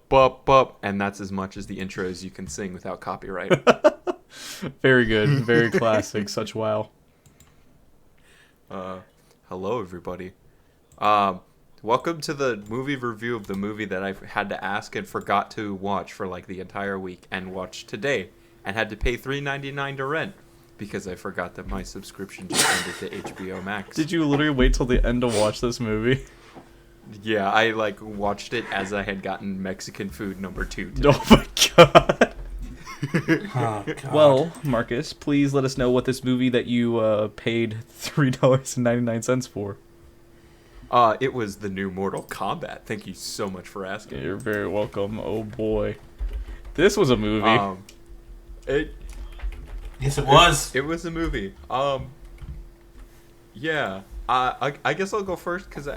bup, bup, and that's as much as the intros you can sing without copyright. Very good. Very classic. Such wow. Hello, everybody. Welcome to the movie review of the movie that I had to ask and forgot to watch for like the entire week and watched today and had to pay $3.99 to rent because I forgot that my subscription just ended to HBO Max. Did you literally wait till the end to watch this movie? Yeah, I like watched it as I had gotten Mexican food number 2 today. Oh my god. Oh, God. Well, Marcus, please let us know what this movie that you paid $3.99 for. It was the new Mortal Kombat. Thank you so much for asking. You're very welcome. Oh boy. This was a movie. Yes, it was. It was a movie. Yeah. I guess I'll go first because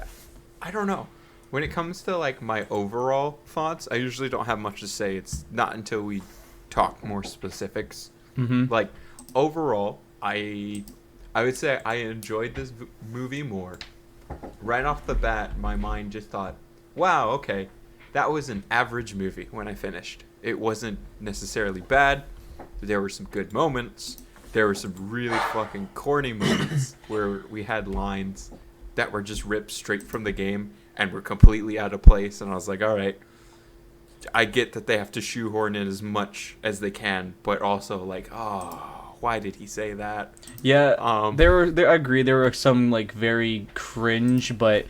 I don't know. When it comes to like my overall thoughts, I usually don't have much to say. It's not until we talk more specifics. Mm-hmm. Like overall, I would say I enjoyed this movie more. Right off the bat, my mind just thought, "Wow, okay, that was an average movie." When I finished, it wasn't necessarily bad. There were some good moments. There were some really fucking corny moments where we had lines that were just ripped straight from the game and were completely out of place. And I was like, all right, I get that they have to shoehorn in as much as they can, but also like, oh, why did he say that? Yeah, I agree. There were some like very cringe, but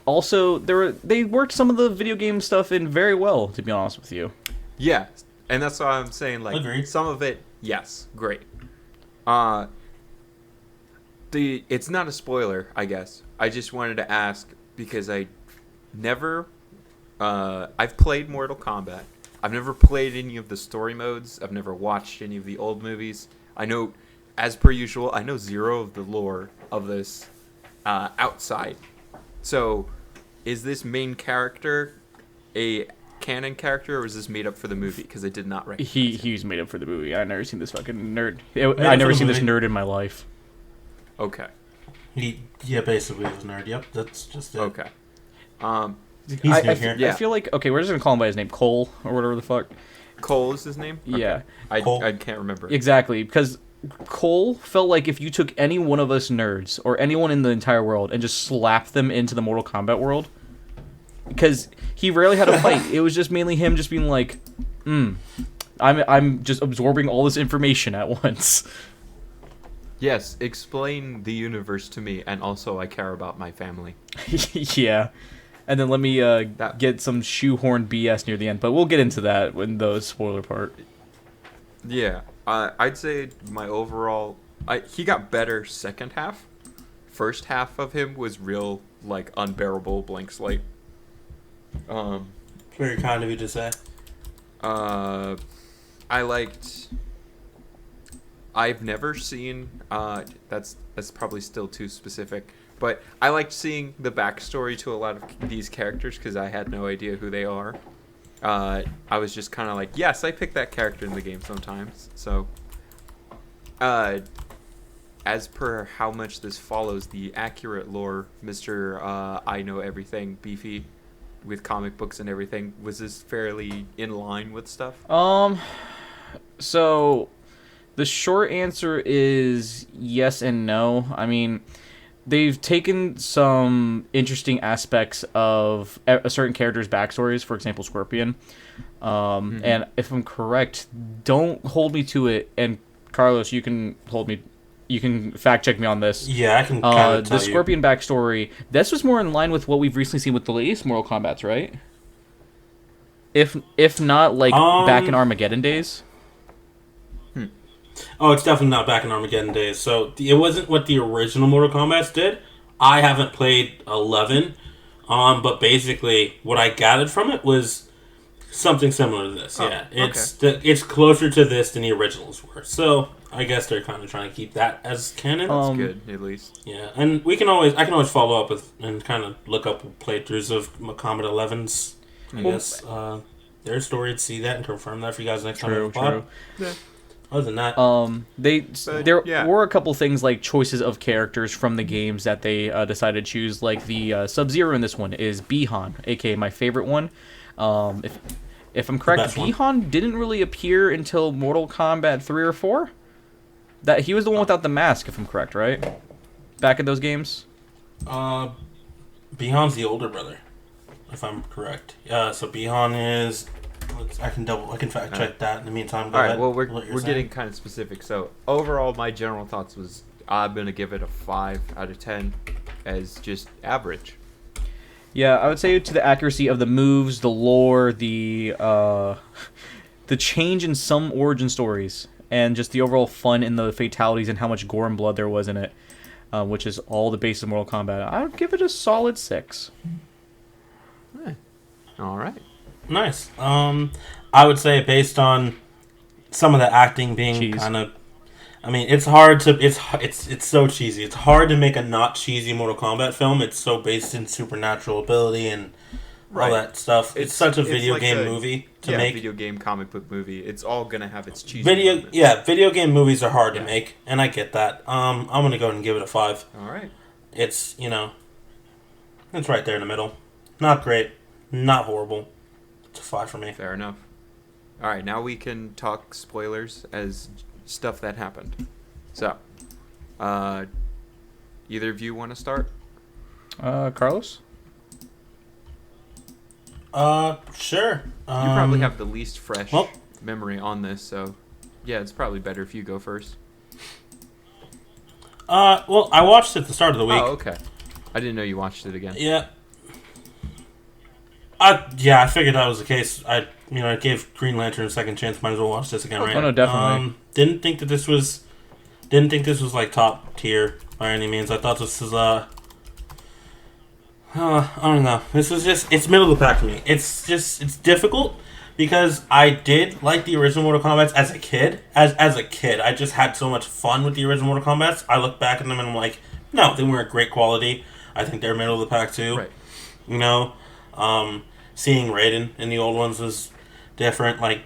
also they worked some of the video game stuff in very well. To be honest with you. Yeah, and that's why I'm saying like Agreed. some of it, yes, great. It's not a spoiler, I guess. I just wanted to ask because I've played Mortal Kombat. I've never played any of the story modes. I've never watched any of the old movies. I know, as per usual, I know zero of the lore of this outside. So, is this main character a canon character, or is this made up for the movie? Because I did not recognize He's made up for the movie. I've never seen this fucking nerd. I've never seen this nerd in my life. Okay. Yeah, basically he's a nerd. Yep, that's just it. Okay. He's new here. Yeah. I feel like, okay, we're just gonna call him by his name, Cole, or whatever the fuck. Cole is his name? Okay. Yeah. Cole. I can't remember. Exactly, because Cole felt like if you took any one of us nerds, or anyone in the entire world, and just slapped them into the Mortal Kombat world, because he rarely had a fight. It was just mainly him just being like, I'm just absorbing all this information at once. Yes, explain the universe to me, and also I care about my family. Yeah. And then let me get some shoehorn BS near the end, but we'll get into that in the spoiler part. Yeah, I'd say my overall... he got better second half. First half of him was real, like, unbearable blank slate. Very kind of you to say. I liked... I've never seen... that's probably still too specific. But I liked seeing the backstory to a lot of these characters because I had no idea who they are. I was just kind of like, yes, I picked that character in the game sometimes. So, as per how much this follows the accurate lore, Mr. I Know Everything, Beefy, with comic books and everything, was this fairly in line with stuff? So the short answer is yes and no. I mean, they've taken some interesting aspects of a certain character's backstories, for example, Scorpion. And if I'm correct, don't hold me to it. And Carlos, you can fact check me on this. Yeah, I can kind of tell the Scorpion backstory, this was more in line with what we've recently seen with the latest Mortal Kombats, right? If not, like, back in Armageddon days. Oh, it's definitely not back in Armageddon days. So it wasn't what the original Mortal Kombat did. I haven't played 11, but basically what I gathered from it was something similar to this. Yeah, it's closer to this than the originals were. So I guess they're kind of trying to keep that as canon. That's good, at least. Yeah, and I can always follow up with and kind of look up playthroughs of Kombat 11's. I guess their story to see that and confirm that for you guys next time. True. Yeah. Other than that, there were a couple things like choices of characters from the games that they decided to choose. Like the Sub-Zero in this one is Bihan, aka my favorite one. If I'm correct, best one. Bihan didn't really appear until Mortal Kombat 3 or 4. That he was the one without the mask, if I'm correct, right? Back in those games. Bihan's the older brother, if I'm correct. So Bihan is. I can fact check that in the meantime. Go All right. ahead. Well, What we're you're getting saying. kind of specific. So overall, my general thoughts was I'm gonna give it a 5 out of 10, as just average. Yeah, I would say to the accuracy of the moves, the lore, the change in some origin stories, and just the overall fun in the fatalities and how much gore and blood there was in it, which is all the base of Mortal Kombat. I would give it a solid 6. All right. Nice. I would say based on some of the acting being Cheese. kind of. I mean, it's hard to it's so cheesy. It's hard to make a not cheesy Mortal Kombat film. It's so based in supernatural ability and Right. all that stuff. It's such a video like game a- movie to yeah, make. video game comic book movie. It's all gonna have its cheesy Video moments. video game movies are hard Yeah. to make, and I get that. I'm gonna go ahead and give it a 5. All right. It's it's right there in the middle. Not great, not horrible. It's a 5 for me. Fair enough. All right. Now we can talk spoilers as stuff that happened. So, either of you want to start? Carlos? Sure. You probably have the least fresh well- memory on this, so yeah, it's probably better if you go first. Well, I watched it at the start of the week. Oh, okay. I didn't know you watched it again. Yeah. I figured that was the case. I gave Green Lantern a second chance. Might as well watch this again, right? Oh, no, definitely. Didn't think this was like top tier by any means. I thought this was I don't know. This was it's middle of the pack to me. It's difficult because I did like the original Mortal Kombat as a kid. As a kid, I just had so much fun with the original Mortal Kombat. I look back at them and I'm like, no, they weren't great quality. I think they're middle of the pack too. Right. You know, seeing Raiden in the old ones was different. Like,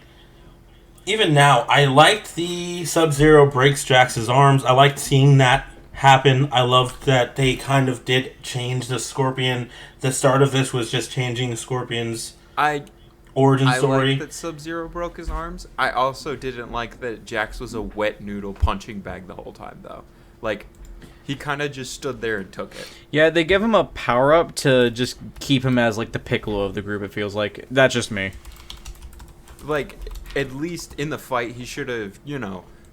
even now, I liked the Sub-Zero breaks Jax's arms. I liked seeing that happen. I loved that they kind of did change the Scorpion. The start of this was just changing Scorpion's I origin story. liked that Sub-Zero broke his arms. I also didn't like that Jax was a wet noodle punching bag the whole time, though. Like, he kind of just stood there and took it. Yeah, they give him a power up to just keep him as like the Piccolo of the group. It feels like that's just me. Like, at least in the fight, he should have,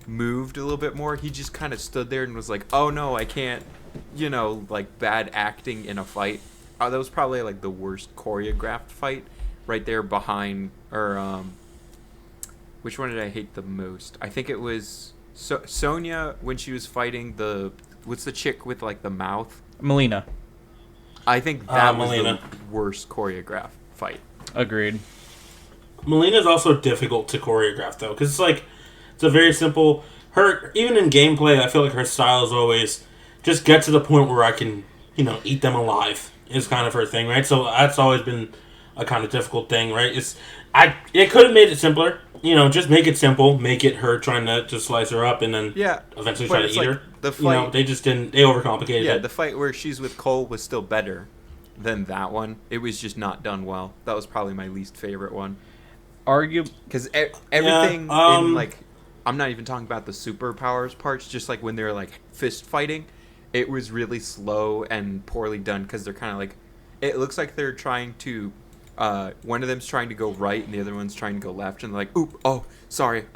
moved a little bit more. He just kind of stood there and was like, oh no, I can't, like bad acting in a fight. That was probably like the worst choreographed fight right there behind, or, which one did I hate the most? I think it was Sonya when she was fighting what's the chick with like the mouth? Melina. I think that was Melina. the worst choreographed fight. Agreed. Melina's also difficult to choreograph though, because it's a very simple. Even in gameplay, I feel like her style is always just get to the point where I can, eat them alive. Is kind of her thing, right? So that's always been a kind of difficult thing, right? It could have made it simpler, just make it simple, make it her trying to just slice her up and then eventually but try to it's eat like her. the fight. They just didn't. They overcomplicated Yeah, it. the fight where she's with Cole was still better than that one. It was just not done well. That was probably my least favorite one. Because everything in, like, I'm not even talking about the superpowers parts, just like when they're, like, fist fighting, it was really slow and poorly done because they're kind of like, it looks like they're trying to, one of them's trying to go right and the other one's trying to go left, and they're like, oop, oh, sorry,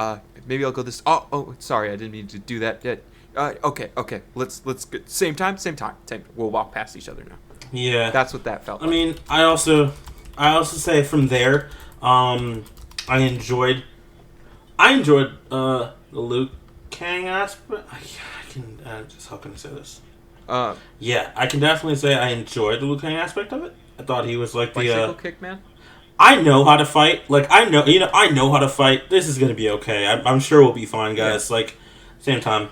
maybe I'll go this, oh, sorry, I didn't mean to do that. Okay, let's go. Same time. We'll walk past each other now. Yeah, That's what that felt like. I mean, I also say from there, I enjoyed the Liu Kang aspect. I can just how can I say this? Yeah, I can definitely say I enjoyed the Liu Kang aspect of it. I thought he was like the bicycle kick man. I know how to fight. Like I know how to fight. This is gonna be okay. I'm sure we'll be fine, guys. Yeah. Like same time,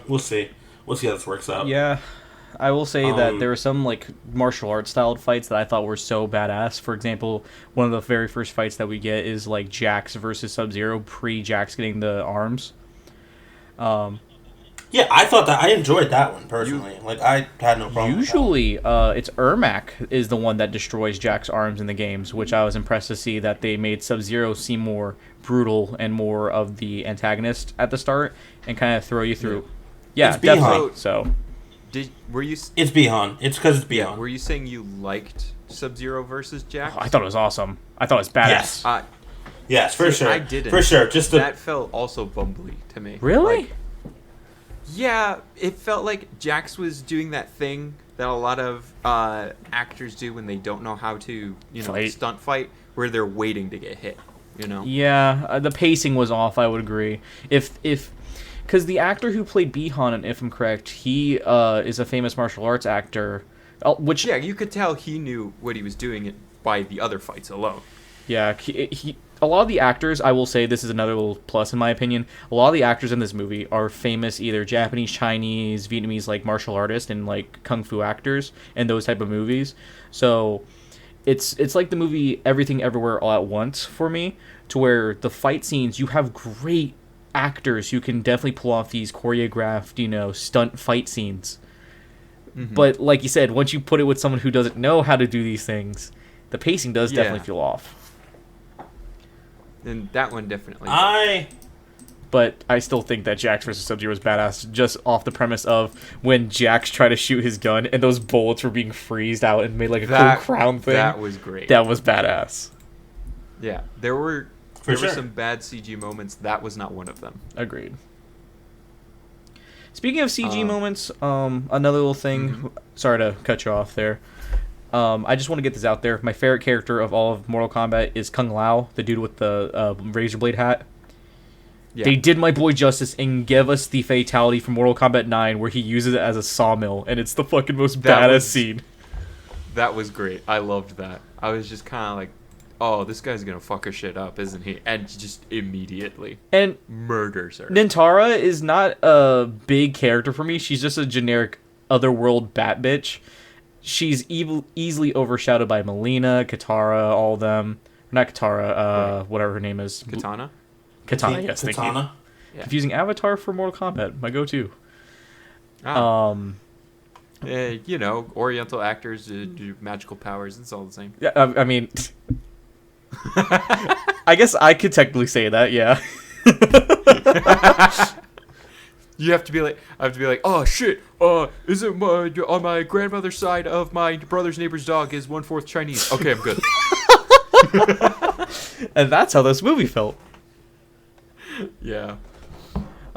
we'll see. We'll see how this works out. Yeah, I will say that there were some like martial arts styled fights that I thought were so badass. For example, one of the very first fights that we get is like Jax versus Sub-Zero pre Jax getting the arms. Yeah, I thought that I enjoyed that one personally. Like I had no problem. Usually, it's Ermac is the one that destroys Jack's arms in the games, which I was impressed to see that they made Sub-Zero seem more brutal and more of the antagonist at the start, and kind of throw you through. Yeah, It's Bihan. definitely. So, Were you? It's Bihan. It's because it's Yeah. Bihan. Were you saying you liked Sub-Zero versus Jax? I thought it was awesome. I thought it was badass. Yes. Uh, Yes, for See, sure. I didn't. For sure. Just that felt also bumbly to me. Really? Like, yeah, it felt like Jax was doing that thing that a lot of actors do when they don't know how to, Fight. stunt fight, where they're waiting to get hit. Yeah, the pacing was off. I would agree. Because the actor who played Bihan, if I'm correct, he is a famous martial arts actor. Which Yeah, you could tell he knew what he was doing by the other fights alone. Yeah, he a lot of the actors, I will say this is another little plus in my opinion, a lot of the actors in this movie are famous either Japanese, Chinese, Vietnamese like martial artists and like kung fu actors and those type of movies. So it's like the movie Everything Everywhere All at Once for me, to where the fight scenes, you have great actors who can definitely pull off these choreographed, stunt fight scenes. Mm-hmm. But like you said, once you put it with someone who doesn't know how to do these things, the pacing does definitely feel off. And that one definitely. But I still think that Jax vs. Sub-Zero was badass, just off the premise of when Jax tried to shoot his gun and those bullets were being freezed out and made like a cool crown thing. That was great. That was badass. Yeah, there were For were sure. some bad CG moments. That was not one of them. Agreed. Speaking of CG moments, another little thing. Sorry to cut you off there. I just want to get this out there. My favorite character of all of Mortal Kombat is Kung Lao, the dude with the razor blade hat. Yeah. They did my boy justice and give us the fatality from Mortal Kombat 9 where he uses it as a sawmill, and it's the fucking most badass scene. That was great. I loved that. I was just kind of like, oh, this guy's gonna fuck her shit up, isn't he? And just immediately And murders her. Nintara is not a big character for me. She's just a generic otherworld bat bitch. She's easily overshadowed by Melina, Katara, all of them. Not Katara, whatever her name is. Katana? Katana, yes, thank you. Katana. Yeah. Confusing Avatar for Mortal Kombat, my go-to. Ah. Oriental actors do magical powers. It's all the same. Yeah, I mean, I guess I could technically say that, yeah. I have to be like, oh shit, is it on my grandmother's side of my brother's neighbor's dog is 1/4 Chinese? Okay, I'm good. And that's how this movie felt. Yeah.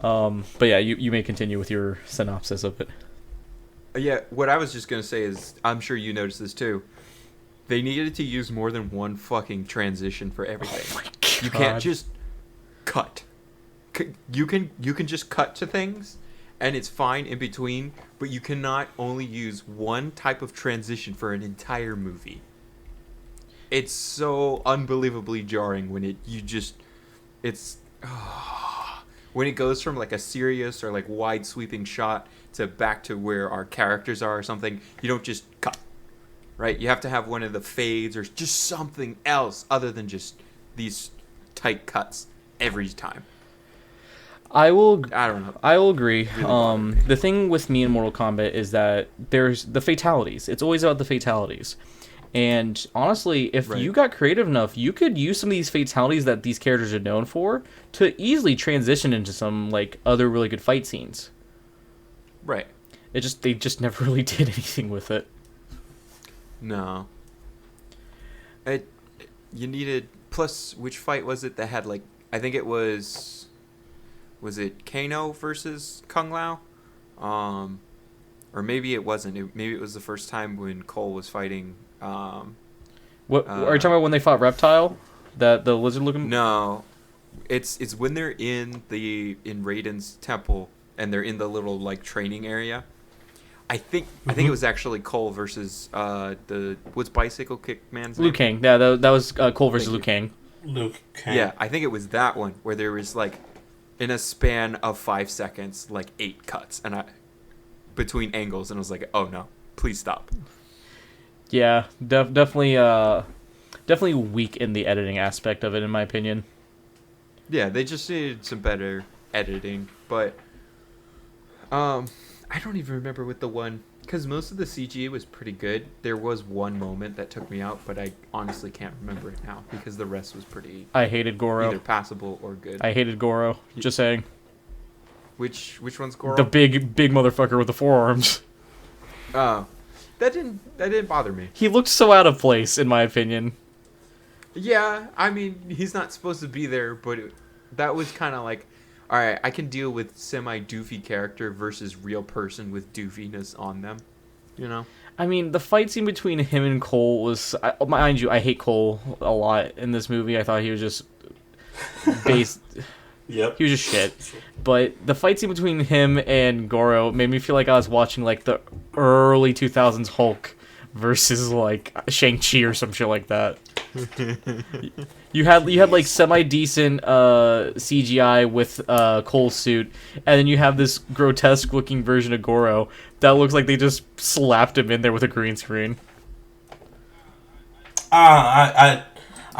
But yeah, you may continue with your synopsis of it. Yeah, what I was just gonna say is, I'm sure you noticed this too. They needed to use more than one fucking transition for everything. Oh my You can't just cut. You can just cut to things, and it's fine in between. But you cannot only use one type of transition for an entire movie. It's so unbelievably jarring when when it goes from like a serious or like wide sweeping shot to back to where our characters are or something. You don't just cut, right? You have to have one of the fades or just something else other than just these tight cuts every time. I don't know. I will agree. Really The thing with me in Mortal Kombat is that there's the fatalities. It's always about the fatalities. And honestly, if you got creative enough, you could use some of these fatalities that these characters are known for to easily transition into some like other really good fight scenes. Right. They just never really did anything with it. No. You needed, plus which fight was it that had like, I think it was it Kano versus Kung Lao? Or maybe it wasn't. Maybe it was the first time when Cole was fighting. What are you talking about when they fought Reptile? The lizard looking? No, it's when they're in Raiden's temple and they're in the little like training area. I think it was actually Cole versus what's Bicycle Kick Man's name? Liu Kang. Yeah, that was Cole versus Liu Kang. Luke Kang. Yeah, I think it was that one where there was like, in a span of 5 seconds, like 8 cuts between angles, and I was like, oh no, please stop. Yeah, definitely weak in the editing aspect of it, in my opinion. Yeah, they just needed some better editing, but I don't even remember what the one, because most of the CG was pretty good. There was one moment that took me out, but I honestly can't remember it now because the rest was pretty I hated Goro. either passable or good. I hated Goro. Just saying. Which one's Goro? The big motherfucker with the forearms. Oh, that didn't bother me. He looked so out of place, in my opinion. Yeah, I mean, he's not supposed to be there, but that was kind of like, all right, I can deal with semi-doofy character versus real person with doofiness on them, you know? I mean, the fight scene between him and Cole was... mind you, I hate Cole a lot in this movie. I thought he was just... based... Yep. He was just shit. But the fight scene between him and Goro made me feel like I was watching, like, the early 2000s Hulk versus, like, Shang-Chi or some shit like that. You had like semi-decent CGI with Cole's suit, and then you have this grotesque-looking version of Goro that looks like they just slapped him in there with a green screen. I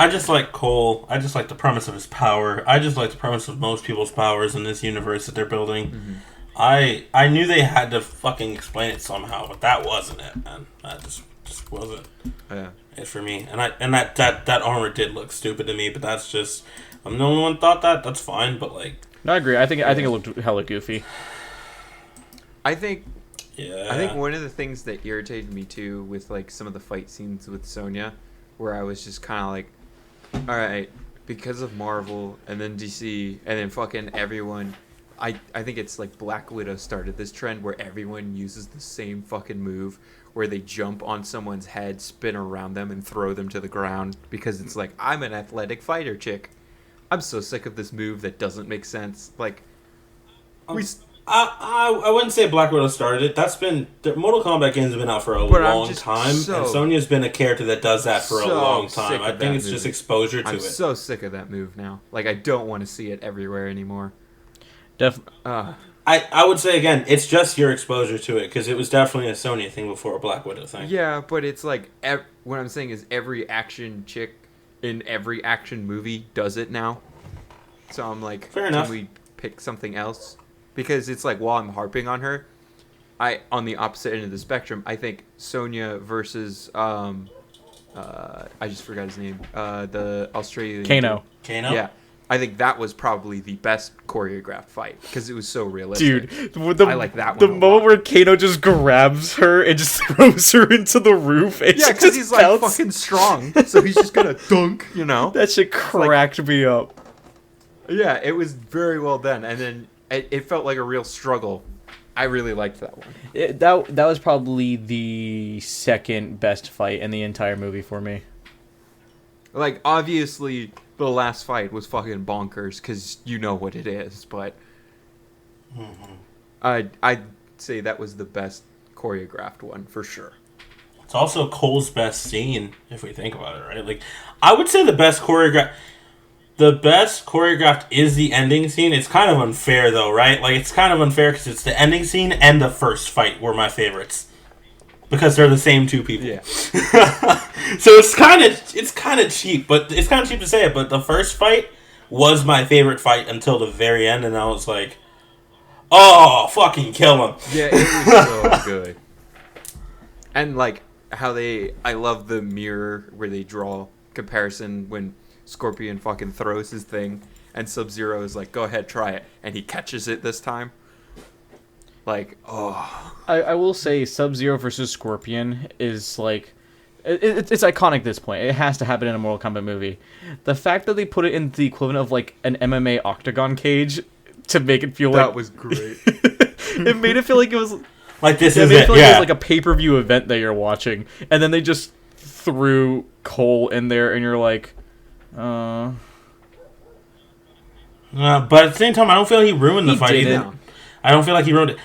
just like Cole. I just like the premise of his power. I just like the premise of most people's powers in this universe that they're building. Mm-hmm. I knew they had to fucking explain it somehow, but that wasn't it, man. That just wasn't it for me. And that armor did look stupid to me, but that's just... I'm the only one thought that. That's fine, but like... No, I agree. I think it looked hella goofy. I think Yeah. one of the things that irritated me too with like some of the fight scenes with Sonya, where I was just kind of like, all right, because of Marvel and then DC and then fucking everyone, I think it's like Black Widow started this trend where everyone uses the same fucking move where they jump on someone's head, spin around them, and throw them to the ground because it's like, I'm an athletic fighter chick. I'm so sick of this move that doesn't make sense. Like, I wouldn't say Black Widow started it. The Mortal Kombat games have been out for a But I'm long just time, so- and Sonya's been a character that does that for a so long sick time. of I that think it's just movie. exposure to I'm it. so sick of that move now. Like, I don't want to see it everywhere anymore. I would say again, it's just your exposure to it because it was definitely a Sonya thing before a Black Widow thing. Yeah, but it's like what I'm saying is every action chick in every action movie does it now. So I'm like, Fair enough. Can we pick something else? Because it's like while I'm harping on her, on the opposite end of the spectrum, I think Sonya versus I just forgot his name, the Australian Kano. Kano? Yeah. I think that was probably the best choreographed fight because it was so realistic. Dude, I like that one The a lot. moment where Kano just grabs her and just throws her into the roof. And Yeah, she because just he's like bounces. fucking strong, so he's just gonna dunk, you know? That shit cracked me up. Yeah, it was very well done, and then it felt like a real struggle. I really liked that one. That was probably the second best fight in the entire movie for me. Like, obviously, the last fight was fucking bonkers, because you know what it is, but I'd say that was the best choreographed one, for sure. It's also Cole's best scene, if we think about it, right? Like, I would say the best choreographed is the ending scene. It's kind of unfair, though, right? Like, it's kind of unfair because it's the ending scene and the first fight were my favorites. Because they're the same two people. Yeah. So it's kind of cheap, but it's kind of cheap to say it. But the first fight was my favorite fight until the very end, and I was like, "Oh, fucking kill him!" Yeah, it was so good. And like I love the mirror where they draw comparison when Scorpion fucking throws his thing, and Sub-Zero is like, "Go ahead, try it," and he catches it this time. Like, oh. I will say Sub-Zero versus Scorpion is like... It's iconic at this point. It has to happen in a Mortal Kombat movie. The fact that they put it in the equivalent of like an MMA octagon cage to make it feel like... That was great. It made it feel like it was... Like, this It is made it it, feel like it yeah. was like a pay-per-view event that you're watching. And then they just threw Cole in there and you're like... But at the same time, I don't feel he ruined the He fight didn't. either. I don't feel like he ruined it.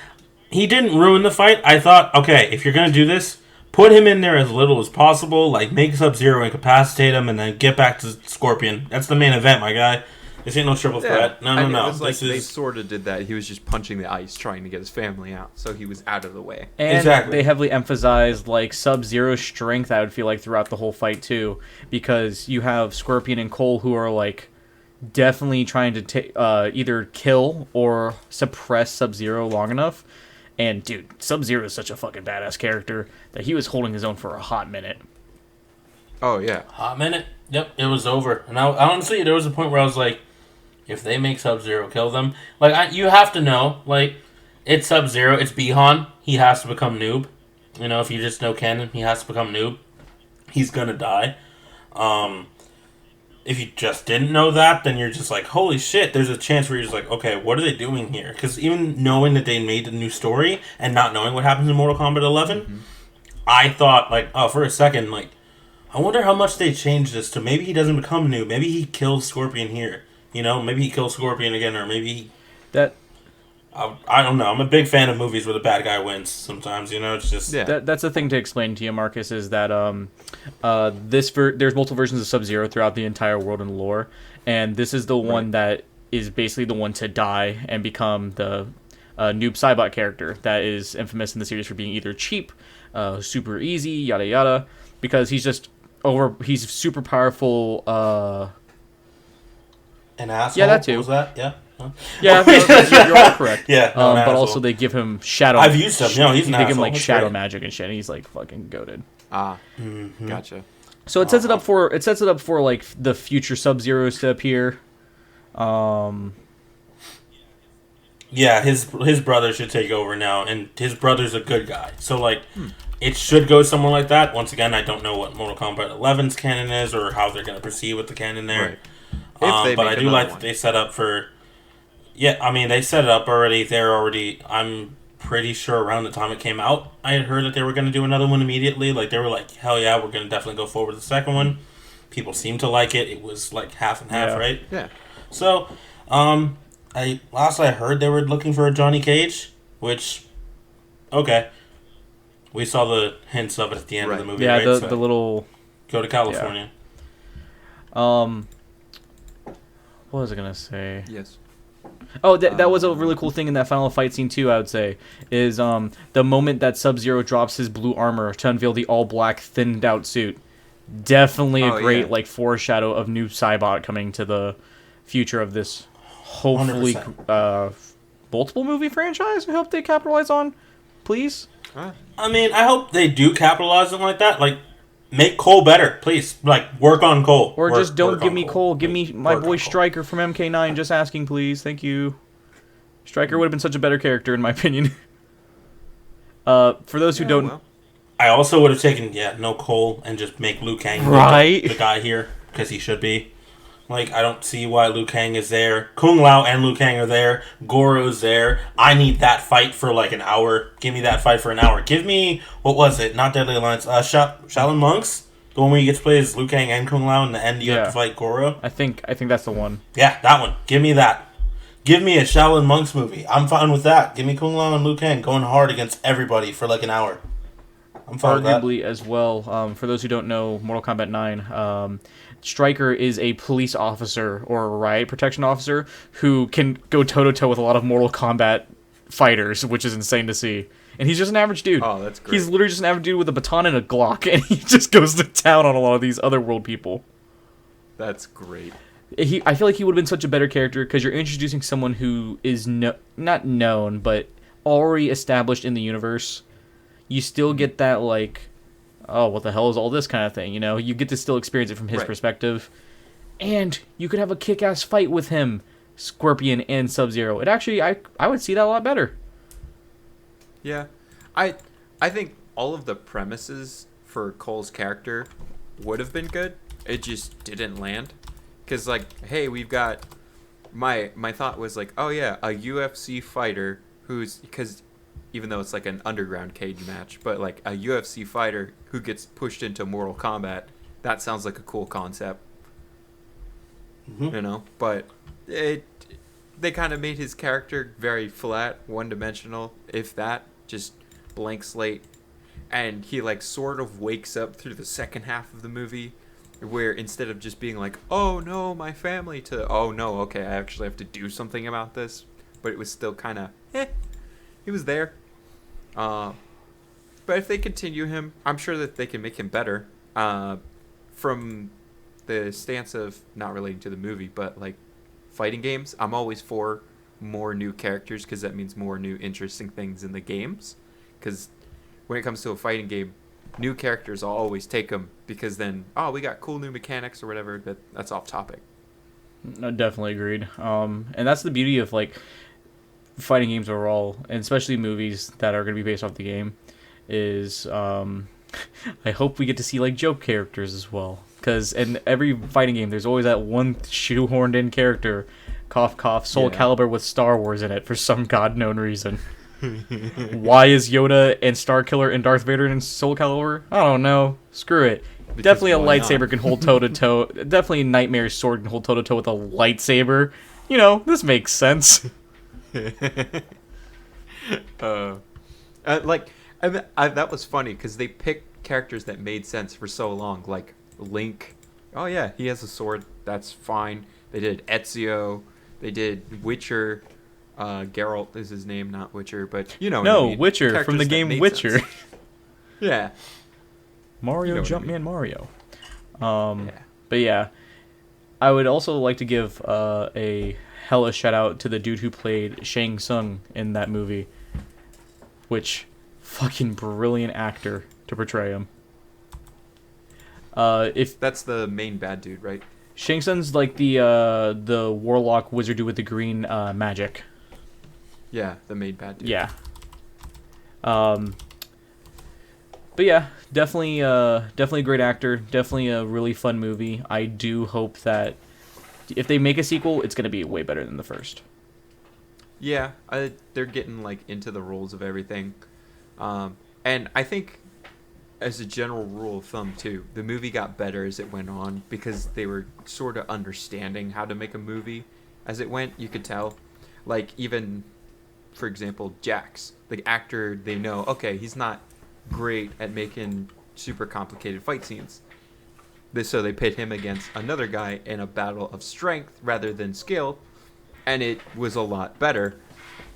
He didn't ruin the fight. I thought, okay, if you're going to do this, put him in there as little as possible. Like, make Sub-Zero incapacitate him and then get back to Scorpion. That's the main event, my guy. This ain't no triple threat. No. It was like This they is... sort of did that. He was just punching the ice trying to get his family out, so he was out of the way. And Exactly. they heavily emphasized like Sub-Zero's strength, I would feel like, throughout the whole fight too, because you have Scorpion and Cole who are like definitely trying to either kill or suppress Sub-Zero long enough. And dude, Sub-Zero is such a fucking badass character that he was holding his own for a hot minute. Oh yeah. Hot minute. Yep, it was over. And I honestly, there was a point where I was like, if they make Sub-Zero kill them, like you have to know, like it's Sub-Zero, it's Bihan. He has to become noob. You know, if you just know canon, he has to become noob. He's gonna die. If you just didn't know that, then you're just like, holy shit, there's a chance where you're just like, okay, what are they doing here? Because even knowing that they made a new story and not knowing what happens in Mortal Kombat 11, I thought, like, oh, for a second, like, I wonder how much they changed this to maybe he doesn't become new. Maybe he kills Scorpion here. You know, maybe he kills Scorpion again, or maybe he... That I don't know. I'm a big fan of movies where the bad guy wins sometimes, you know? It's just... Yeah. that's the thing to explain to you, Marcus, is that there's multiple versions of Sub-Zero throughout the entire world and lore, and this is the one that is basically the one to die and become the noob Cybot character that is infamous in the series for being either cheap, super easy, yada yada, because he's super powerful. An asshole? Yeah, that too. What was that? Yeah? Huh? Yeah, you're all correct. Yeah, no, but asshole. Also they give him shadow. I've used him. No, he's an They give him asshole. like That's shadow great. magic and shit. And he's like fucking goated. Gotcha. So it sets it up for like the future Sub-Zeros to appear. Yeah, his brother should take over now, and his brother's a good guy. So, like, it should go somewhere like that. Once again, I don't know what Mortal Kombat 11's canon is or how they're going to proceed with the canon there. Right. If they But make I do another like one. that they set up for... Yeah, I mean, they set it up already. They're already... I'm pretty sure around the time it came out, I had heard that they were going to do another one immediately. Like, they were like, hell yeah, we're going to definitely go forward with the second one. People seem to like it. It was, like, half and half, Yeah. right? Yeah. So, last I heard they were looking for a Johnny Cage, which, okay. We saw the hints of it at the end of the movie, Yeah, right? the So, little go to California. what was I gonna say? Yes. Oh, that was a really cool thing in that final fight scene too. I would say is the moment that Sub-Zero drops his blue armor to unveil the all black thinned out suit. Definitely a great like foreshadow of new Cybot coming to the future of this hopefully 100%. Multiple movie franchise. I hope they capitalize on, please. I mean, I hope they do capitalize on like that. Like, make Cole better, please. Like, work on Cole. Or just don't work give on me Cole. Give me my Work boy on Cole. Stryker from MK9. Just asking, please. Thank you. Stryker would have been such a better character, in my opinion. For those who don't... Well. I also would have taken, no Cole and just make Liu Kang Right. the guy here, because he should be. Like, I don't see why Liu Kang is there. Kung Lao and Liu Kang are there. Goro's there. I need that fight for like an hour. Give me that fight for an hour. Give me, what was it? Not Deadly Alliance. Shaolin Monks? The one where you get to play as Liu Kang and Kung Lao, and in the end you have to fight Goro? I think that's the one. Yeah, that one. Give me that. Give me a Shaolin Monks movie. I'm fine with that. Give me Kung Lao and Liu Kang going hard against everybody for like an hour. I'm fine with that. Arguably as well, for those who don't know, Mortal Kombat 9, Stryker is a police officer or a riot protection officer who can go toe-to-toe with a lot of Mortal Kombat fighters, which is insane to see. And he's just an average dude. Oh, that's great. He's literally just an average dude with a baton and a Glock, and he just goes to town on a lot of these other world people. That's great. I feel like he would have been such a better character because you're introducing someone who is not known, but already established in the universe. You still get that, like, oh, what the hell is all this kind of thing, you know? You get to still experience it from his perspective. And you could have a kick-ass fight with him, Scorpion and Sub-Zero. It actually, I would see that a lot better. Yeah. I think all of the premises for Cole's character would have been good. It just didn't land. Because, like, hey, we've got... My thought was, like, oh, yeah, a UFC fighter who's... Because... Even though it's like an underground cage match, but like a UFC fighter who gets pushed into Mortal Kombat, that sounds like a cool concept. Mm-hmm. You know, but they kind of made his character very flat, one-dimensional, if that, just blank slate. And he like sort of wakes up through the second half of the movie, where instead of just being like, oh no, my family, to, oh no, okay, I actually have to do something about this. But it was still kind of, he was there. But if they continue him, I'm sure that they can make him better. From the stance of, not relating to the movie, but like fighting games, I'm always for more new characters because that means more new interesting things in the games. Because when it comes to a fighting game, new characters, I'll always take them because then, oh, we got cool new mechanics or whatever, but that's off topic. No, definitely agreed. And that's the beauty of like fighting games overall, and especially movies that are going to be based off the game, is I hope we get to see like joke characters as well. Because in every fighting game, there's always that one shoehorned in character, cough cough, Soul Calibur with Star Wars in it for some god known reason. Why is Yoda and Starkiller and Darth Vader in Soul Calibur? I don't know. Screw it. Because definitely a why lightsaber not? can hold toe to toe. Definitely Nightmare's sword can hold toe to toe with a lightsaber. You know, this makes sense. That was funny because they picked characters that made sense for so long, like Link. Oh yeah, he has a sword. That's fine. They did Ezio. They did Witcher. Geralt is his name, not Witcher, but you know. No, what I mean. Witcher from Characters the that game made Witcher. sense. Yeah. Mario, You know what I Jumpman mean. Mario. Yeah. But yeah, I would also like to give a hella shout out to the dude who played Shang Tsung in that movie, which fucking brilliant actor to portray him. If That's the main bad dude, right? Shang Tsung's like the warlock wizard dude with the green magic. Yeah, the main bad dude. Yeah. But yeah, definitely a great actor. Definitely a really fun movie. I do hope that if they make a sequel, it's gonna be way better than the first. Yeah, they're getting like into the rules of everything, and I think, as a general rule of thumb too, the movie got better as it went on because they were sort of understanding how to make a movie as it went. You could tell, like even, for example, Jax, the actor. They know, okay, he's not great at making super complicated fight scenes. So they pit him against another guy in a battle of strength rather than skill, and it was a lot better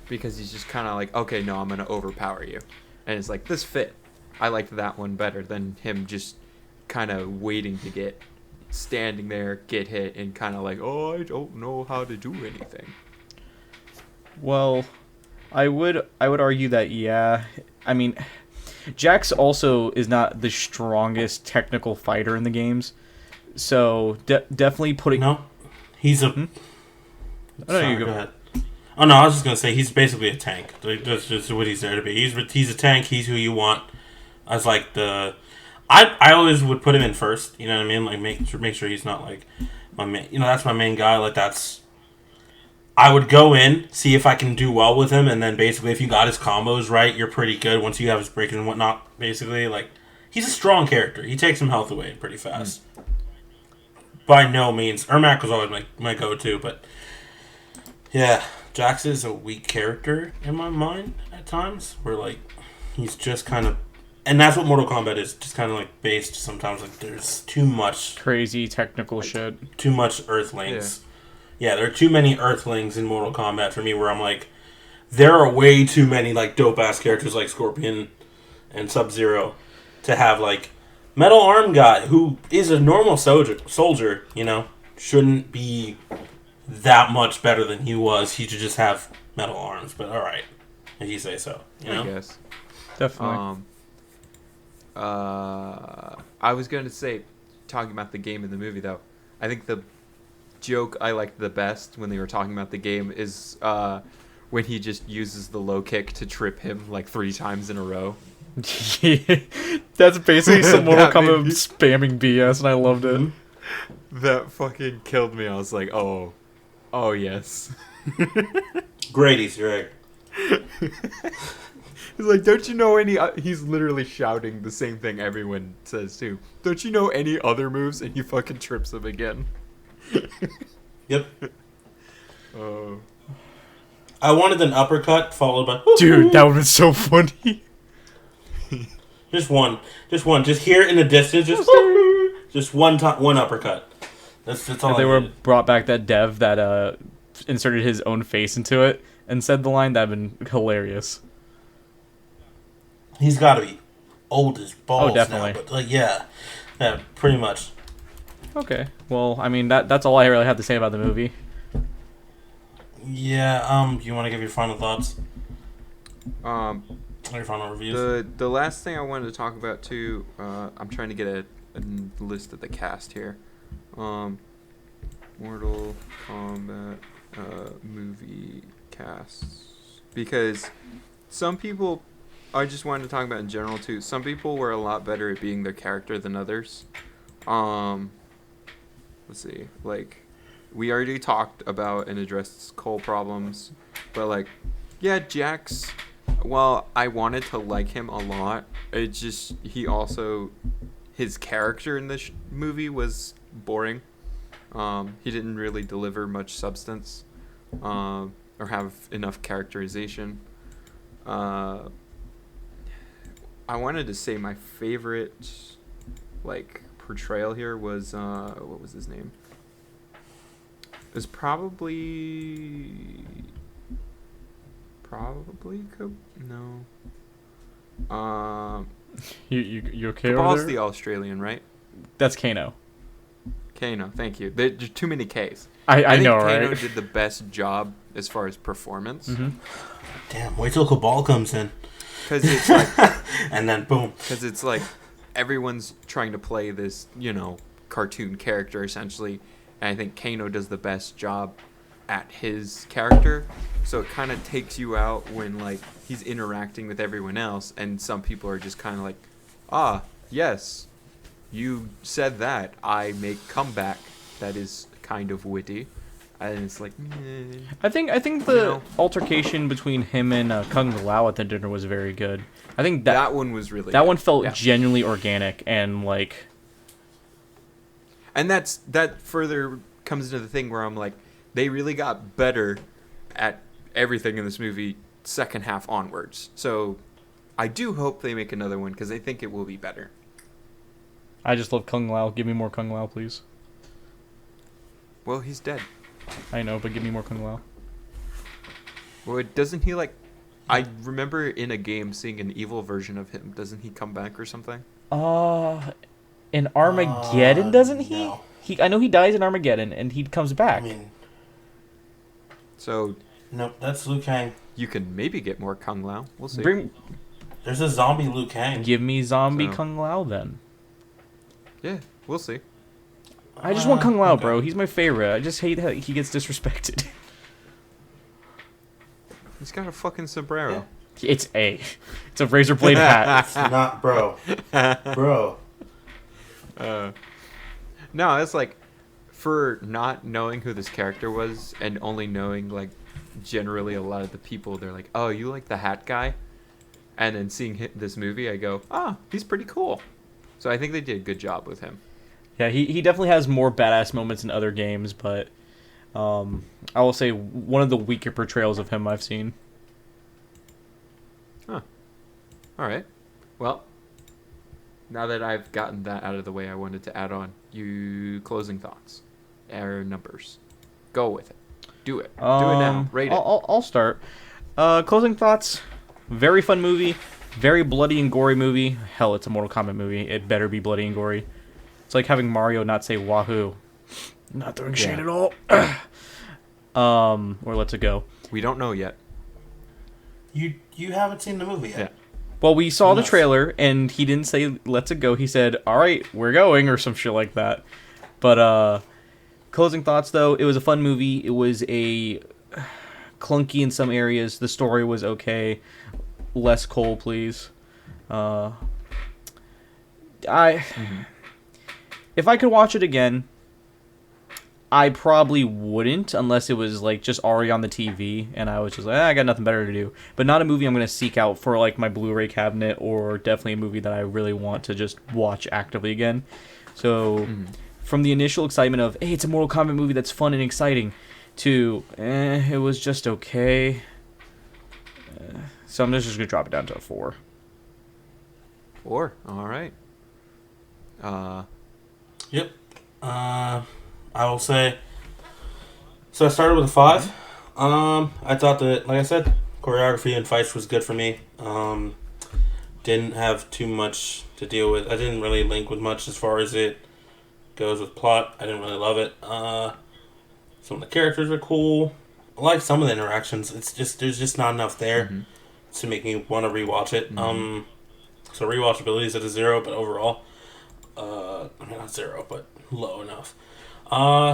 because he's just kind of like, okay, no, I'm gonna overpower you, and it's like this fit. I liked that one better than him just kind of waiting to get standing there, get hit, and kind of like, oh, I don't know how to do anything. Well, I would argue that yeah. I mean, Jax also is not the strongest technical fighter in the games, so definitely putting. No, he's a. Oh, no, Sorry, you go. go ahead. Oh no, I was just gonna say he's basically a tank. Like, that's just what he's there to be. He's a tank. He's who you want as like the. I always would put him in first. You know what I mean? Like make sure he's not like my main. You know, that's my main guy. Like that's. I would go in, see if I can do well with him, and then basically if you got his combos right, you're pretty good. Once you have his breaking and whatnot, basically, like, he's a strong character. He takes some health away pretty fast. By no means. Ermac was always my go-to, but yeah, Jax is a weak character in my mind at times, where, like, he's just kind of, and that's what Mortal Kombat is, just kind of, like, based sometimes, like, there's too much Crazy technical shit. Earthlings. Yeah, there are too many Earthlings in Mortal Kombat for me where I'm like, there are way too many like dope-ass characters like Scorpion and Sub-Zero to have like Metal Arm guy who is a normal soldier, you know, shouldn't be that much better than he was. He should just have metal arms, but alright, if you say so, you know? I guess. Definitely. I was going to say, talking about the game and the movie though, I think the joke I liked the best when they were talking about the game is when he just uses the low kick to trip him like 3 times in a row. That's basically some Mortal That made Kombat me- spamming BS, and I loved it. That fucking killed me. I was like, oh yes. Great Easter egg. He's like, don't you know any... he's literally shouting the same thing everyone says too. Don't you know any other moves? And he fucking trips him again. Yep. Oh. I wanted an uppercut followed by Dude, that would have been so funny. just one, just hear it in the distance, just one uppercut. That's all. If they I were needed. brought back that dev that inserted his own face into it and said the line, that'd been hilarious. He's got to be old as balls definitely. now, but like yeah, pretty much. Okay, well, I mean, that's all I really have to say about the movie. Yeah. You want to give your final thoughts Um, or your final reviews? the last thing I wanted to talk about too. I'm trying to get a list of the cast here. Mortal Kombat movie casts, because some people, I just wanted to talk about in general too. Some people were a lot better at being their character than others. Um, let's see, like we already talked about and addressed Cole problems, but like, yeah, Jax. Well, I wanted to like him a lot. It just he also his character in this movie was boring. He didn't really deliver much substance, or have enough characterization. Uh, I wanted to say my favorite, like, portrayal here was what was his name? It was probably no. You okay over Cabal's there? the Australian, right? That's Kano. Kano, thank you. There's too many Ks. I think know, Kano right? did the best job as far as performance. Mm-hmm. Damn. Wait till Cabal comes in, Because it's like, and then boom. everyone's trying to play this, cartoon character essentially, and I think Kano does the best job at his character. So it kind of takes you out when like he's interacting with everyone else, and some people are just kind of like, yes, you said that. I make comeback that is kind of witty, and it's like, meh. I think the altercation between him and Kung Lao at the dinner was very good. I think that one was really that good. one felt Yeah. genuinely organic and like. And that further comes into the thing where I'm like, they really got better at everything in this movie second half onwards. So I do hope they make another one because I think it will be better. I just love Kung Lao. Give me more Kung Lao, please. Well, he's dead. I know, but give me more Kung Lao. Well, doesn't he like? I remember in a game seeing an evil version of him. Doesn't he come back or something? In Armageddon, doesn't he? No. I know he dies in Armageddon, and he comes back. I mean, So no, that's Liu Kang. you can maybe get more Kung Lao. We'll see. There's a zombie Liu Kang. Give me zombie So- Kung Lao then. Yeah, we'll see. I just want Kung Lao, okay. bro. He's my favorite. I just hate how he gets disrespected. He's got a fucking sombrero. It's a razor blade hat. It's not, bro. Bro. No, it's like, for not knowing who this character was and only knowing like generally a lot of the people, they're like, oh, you like the hat guy, and then seeing this movie, I go, he's pretty cool. So I think they did a good job with him. Yeah, he definitely has more badass moments in other games, but I will say one of the weaker portrayals of him I've seen. All right. Well, now that I've gotten that out of the way, I wanted to add on you closing thoughts, or numbers. Go with it. Do it. Do it now. Rate it. I'll start. Closing thoughts. Very fun movie. Very bloody and gory movie. Hell, it's a Mortal Kombat movie. It better be bloody and gory. It's like having Mario not say Wahoo. Not throwing shade at all. Or Let's It Go. We don't know yet. You haven't seen the movie yet. Yeah. Well, we saw the Yes. trailer, and he didn't say "Let's It Go." He said, "All right, we're going," or some shit like that. But closing thoughts, though, it was a fun movie. It was a clunky in some areas. The story was okay. Less Cole, please. If I could watch it again, I probably wouldn't, unless it was like just already on the TV and I was just like, I got nothing better to do. But not a movie I'm going to seek out for like my Blu-ray cabinet, or definitely a movie that I really want to just watch actively again. So from the initial excitement of, hey, it's a Mortal Kombat movie that's fun and exciting, to, it was just okay. So I'm just going to drop it down to a 4. 4. All right. Yep. I will say. So I started with a 5. I thought that, like I said, choreography and fights was good for me. Didn't have too much to deal with. I didn't really link with much as far as it goes with plot. I didn't really love it. Some of the characters are cool. I like some of the interactions. It's just there's just not enough there Mm-hmm. to make me want to rewatch it. Mm-hmm. So rewatchability is at a 0, but overall, I mean not 0, but low enough.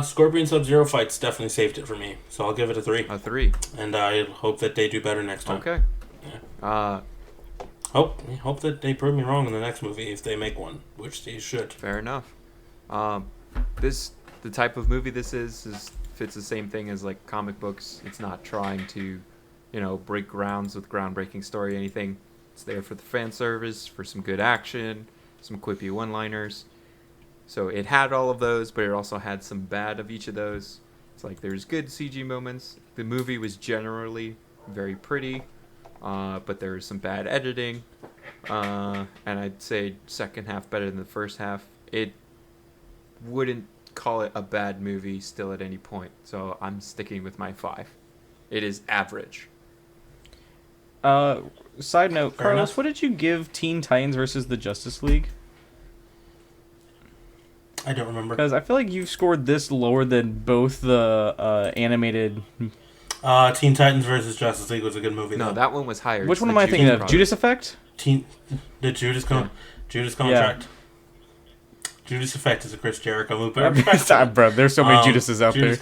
Scorpion Sub-Zero fights definitely saved it for me, so I'll give it a 3. A 3. And I hope that they do better next time. Okay. Yeah. Hope that they prove me wrong in the next movie if they make one, which they should. Fair enough. The type of movie this is fits the same thing as like comic books. It's not trying to, break grounds with groundbreaking story or anything. It's there for the fan service, for some good action, some quippy one-liners. So it had all of those, but it also had some bad of each of those. It's like there's good CG moments. The movie was generally very pretty, but there was some bad editing. And I'd say second half better than the first half. It wouldn't call it a bad movie still at any point, so I'm sticking with my 5. It is average. Side note, Fair Carlos, enough. what did you give Teen Titans versus the Justice League? I don't remember. Because I feel like you've scored this lower than both the animated. Teen Titans versus Justice League was a good movie. No, though. that one was higher. Which It's one the am I thinking of? product. Judas Effect? The Judas Judas Contract. Judas Effect is a Chris Jericho movie. Bro, there's so many Judases out there.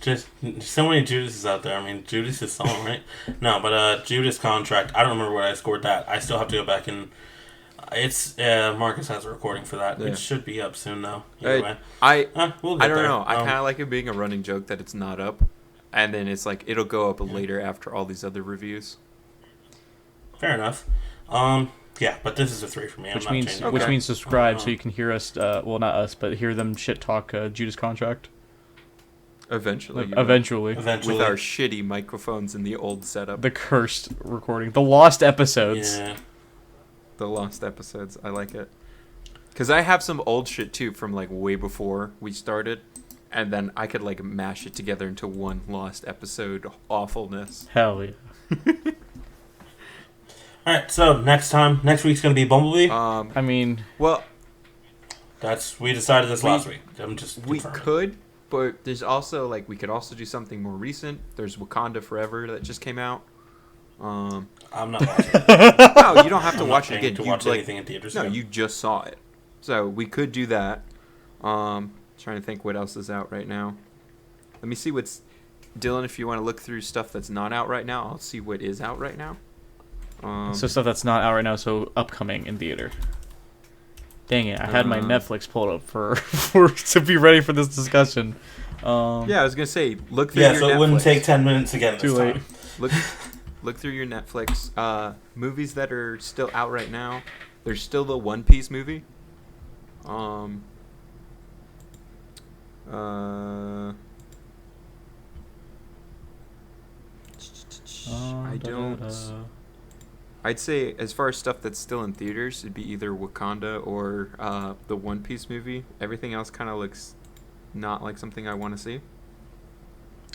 Just so many Judases out there. I mean, Judas is song, right? No, but Judas Contract. I don't remember what I scored that. I still have to go back and. It's Marcus has a recording for that. Yeah. It should be up soon though. Either way. We'll get I don't there. know. I kind of like it being a running joke that it's not up, and then it's like it'll go up later after all these other reviews. Fair enough. Yeah, but this is a 3 for me. I'm Which not means changing. which Okay. means subscribe so you can hear us. Well, not us, but hear them shit talk Judas Contract. Eventually. you will. Eventually, Eventually. With our shitty microphones in the old setup. the cursed recording, the lost episodes. Yeah. The lost episodes. I like it. Because I have some old shit too from like way before we started. And then I could like mash it together into one lost episode awfulness. Hell yeah. All right. So next week's gonna be Bumblebee. I mean, Well, We decided this last week. I'm just we confirming. could, but there's also like we could also do something more recent. There's Wakanda Forever that just came out. I'm not watching. No, you don't have to I'm watch not it paying again. to You, watch like, anything in theaters. no, again. you just saw it. So we could do that. Trying to think what else is out right now. Let me see what's Dylan. If you want to look through stuff that's not out right now, I'll see what is out right now. so stuff that's not out right now, so upcoming in theater. Dang it! I had my Netflix pulled up for to be ready for this discussion. Yeah, I was gonna say look through Yeah, your so it Netflix. wouldn't take 10 minutes again. Too this late. time. Look through your Netflix. Movies that are still out right now. There's still the One Piece movie. I don't. I'd say as far as stuff that's still in theaters, it'd be either Wakanda or the One Piece movie. Everything else kind of looks not like something I want to see.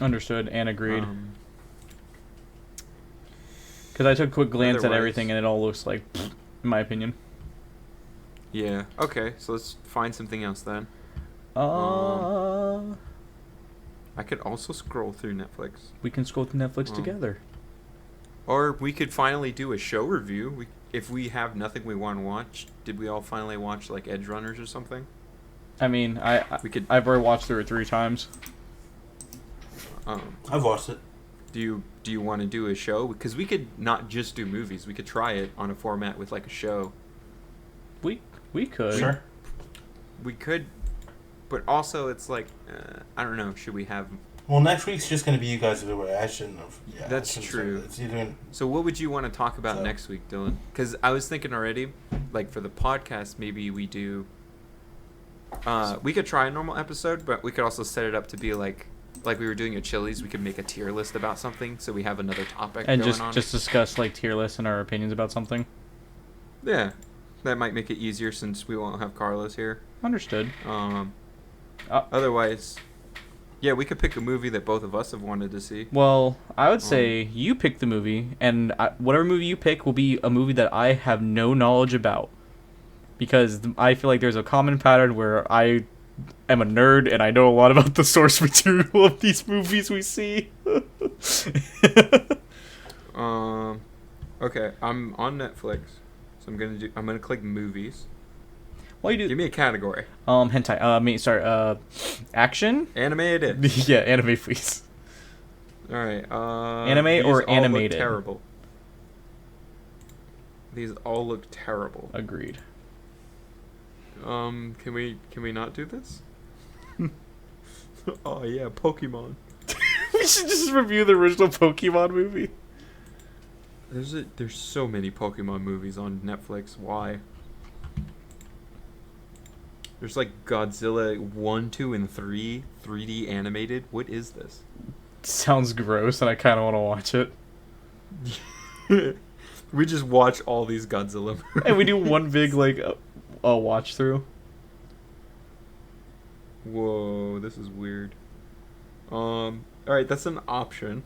Understood and agreed. Um, Because I took a quick glance at otherwise- everything and it all looks like, in my opinion. yeah. Okay. So let's find something else then. I could also scroll through Netflix. We can scroll through Netflix Um, together. Or we could finally do a show review. If we have nothing we want to watch, did we all finally watch like Edge Runners or something? I mean, We could. I've already watched through it 3 times. I've watched it. Do you want to do a show? Because we could not just do movies. We could try it on a format with like a show. We could. Sure. We could, but also it's like I don't know. Should we have? Well, next week's just going to be you guys do it. I shouldn't have. Yeah, That's I shouldn't true. say that. It's either So what would you want to talk about So- next week, Dylan? Because I was thinking already, like for the podcast, maybe we do. We could try a normal episode, but we could also set it up to be like we were doing at Chili's. We could make a tier list about something, so we have another topic And going on. just discuss like tier lists and our opinions about something. Yeah, that might make it easier since we won't have Carlos here. Understood. Otherwise, yeah, we could pick a movie that both of us have wanted to see. Well, I would say you pick the movie, and whatever movie you pick will be a movie that I have no knowledge about. Because I feel like there's a common pattern where I am a nerd and I know a lot about the source material of these movies we see. Okay, I'm on Netflix, so I'm gonna click movies. Why you do? Give me a category. Hentai. Action. Animated. Yeah, anime, please. All right. Anime these or all animated? Look terrible. These all look terrible. Agreed. Can we not do this? Oh yeah, Pokemon. We should just review the original Pokemon movie. There's so many Pokemon movies on Netflix. Why? There's like Godzilla 1, 2, and 3 3D animated. What is this? Sounds gross, and I kind of want to watch it. We just watch all these Godzilla movies. And we do one big like watch through. Whoa, this is weird. All right, that's an option.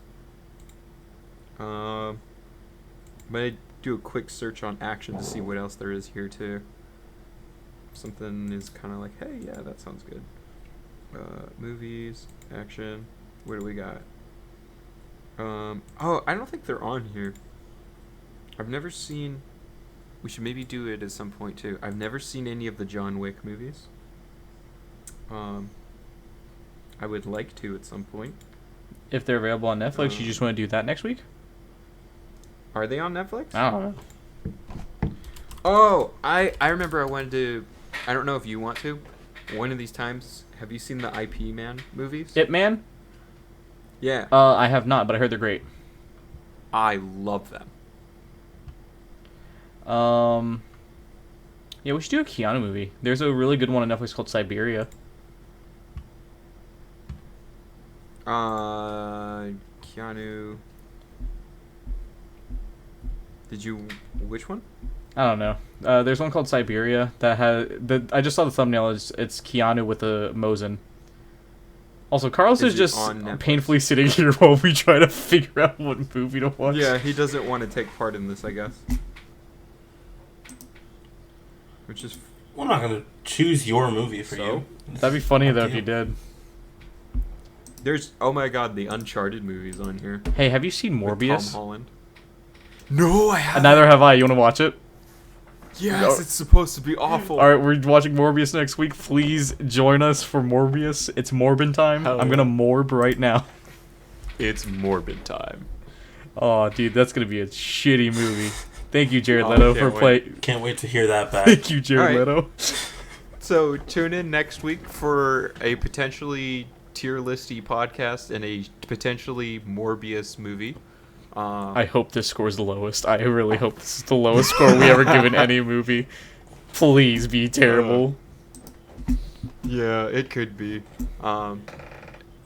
I'm gonna do a quick search on action to see what else there is here too. Something is kind of like, hey, yeah, that sounds good. Movies, action. What do we got? Oh, I don't think they're on here. I've never seen. We should maybe do it at some point too. I've never seen any of the John Wick movies. I would like to at some point. If they're available on Netflix, you just want to do that next week? Are they on Netflix? I don't know. Oh, I remember I wanted to. I don't know if you want to. One of these times, have you seen the IP Man movies? Ip Man? Yeah. I have not, but I heard they're great. I love them. Yeah, we should do a Keanu movie. There's a really good one on Netflix called Siberia. Keanu. Did you? Which one? I don't know. There's one called Siberia that I just saw the thumbnail. It's Keanu with a Mosin. Also, Carlos is it just on Netflix? painfully sitting here while we try to figure out what movie to watch. Yeah, he doesn't want to take part in this, I guess. Which is I'm not gonna choose your movie for So? you. That'd be funny though if Yeah. you did. there's oh my god, the Uncharted movies on here. Hey, have you seen With Tom Morbius? Holland. No, I haven't. Neither have I. You want to watch it? Yes, No. it's supposed to be awful. All right, we're watching Morbius next week. Please join us for Morbius. It's Morbin time. Hell I'm yeah. gonna morb right now. It's morbid time. Oh, dude, that's gonna be a shitty movie. Thank you, Jared Oh, Leto, can't for play. Can't wait to hear that back. Thank you, Jared All right. Leto. So tune in next week for a potentially tier listy podcast and a potentially Morbius movie. I hope this score's the lowest. I really hope this is the lowest score we ever given any movie. Please be terrible. Yeah, it could be.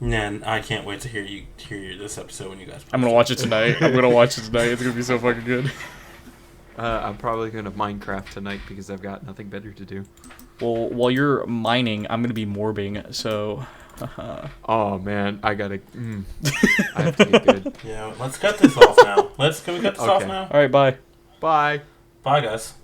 Man, I can't wait to hear this episode when you guys. I'm gonna watch it tonight. I'm gonna watch it tonight. It's gonna be so fucking good. I'm probably gonna Minecraft tonight because I've got nothing better to do. Well, while you're mining, I'm gonna be morbing. So, Oh man, I gotta. I have to get good. Yeah, let's cut this off now. Can we cut this off Okay. now? all right, bye. Bye. Bye, guys.